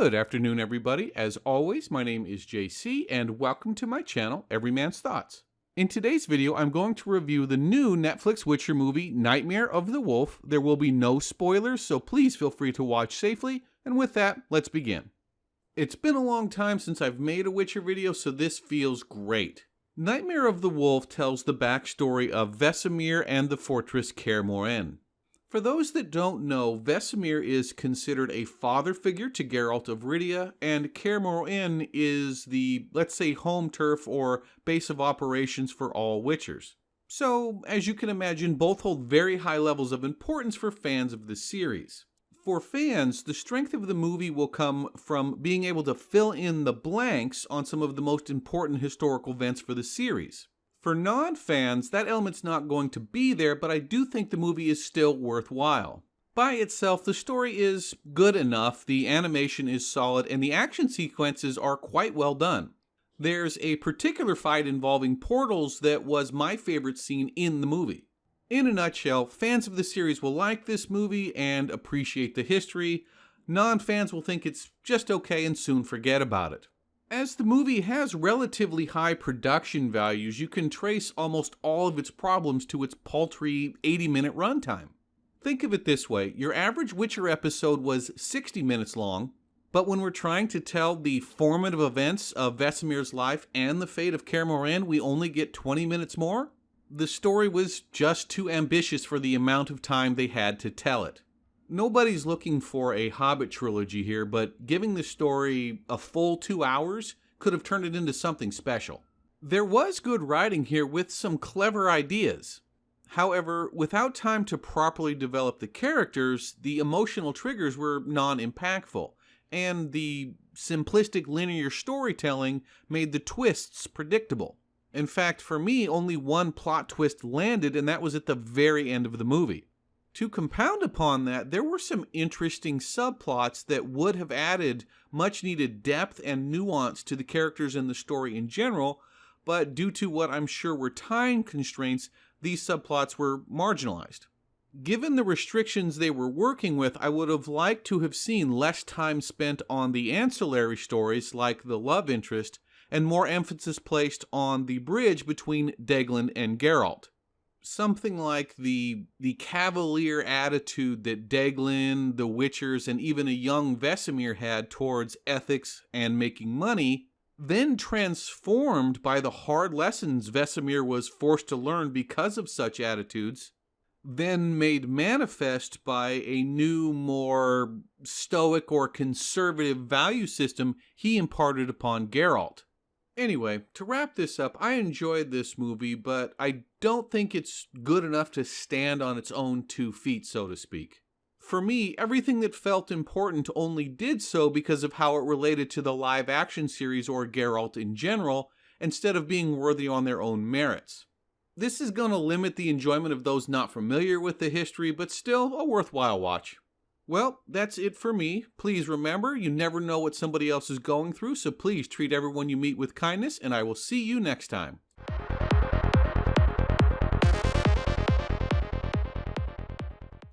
Good afternoon, everybody. As always, my name is JC, and welcome to my channel, Everyman's Thoughts. In today's video, I'm going to review the new Netflix Witcher movie, Nightmare of the Wolf. There will be no spoilers, so please feel free to watch safely. And with that, let's begin. It's been a long time since I've made a Witcher video, so this feels great. Nightmare of the Wolf tells the backstory of Vesemir and the fortress Kaer Morhen. For those that don't know, Vesemir is considered a father figure to Geralt of Rivia, and Kaer Morhen is the, let's say, home turf or base of operations for all Witchers. So, as you can imagine, both hold very high levels of importance for fans of the series. For fans, the strength of the movie will come from being able to fill in the blanks on some of the most important historical events for the series. For non-fans, that element's not going to be there, but I do think the movie is still worthwhile. By itself, the story is good enough, the animation is solid, and the action sequences are quite well done. There's a particular fight involving portals that was my favorite scene in the movie. In a nutshell, fans of the series will like this movie and appreciate the history. Non-fans will think it's just okay and soon forget about it. As the movie has relatively high production values, you can trace almost all of its problems to its paltry 80-minute runtime. Think of it this way, your average Witcher episode was 60 minutes long, but when we're trying to tell the formative events of Vesemir's life and the fate of Kaer Morhen, we only get 20 minutes more? The story was just too ambitious for the amount of time they had to tell it. Nobody's looking for a Hobbit trilogy here, but giving the story a full 2 hours could have turned it into something special. There was good writing here with some clever ideas. However, without time to properly develop the characters, the emotional triggers were non-impactful, and the simplistic linear storytelling made the twists predictable. In fact, for me, only one plot twist landed, and that was at the very end of the movie. To compound upon that, there were some interesting subplots that would have added much needed depth and nuance to the characters and the story in general, but due to what I'm sure were time constraints, these subplots were marginalized. Given the restrictions they were working with, I would have liked to have seen less time spent on the ancillary stories like the love interest and more emphasis placed on the bridge between Deglan and Geralt. Something like the cavalier attitude that Deglan, the Witchers, and even a young Vesemir had towards ethics and making money, then transformed by the hard lessons Vesemir was forced to learn because of such attitudes, then made manifest by a new, more stoic or conservative value system he imparted upon Geralt. Anyway, to wrap this up, I enjoyed this movie, but I don't think it's good enough to stand on its own 2 feet, so to speak. For me, everything that felt important only did so because of how it related to the live-action series or Geralt in general, instead of being worthy on their own merits. This is going to limit the enjoyment of those not familiar with the history, but still a worthwhile watch. Well, that's it for me. Please remember, you never know what somebody else is going through, so please treat everyone you meet with kindness, and I will see you next time.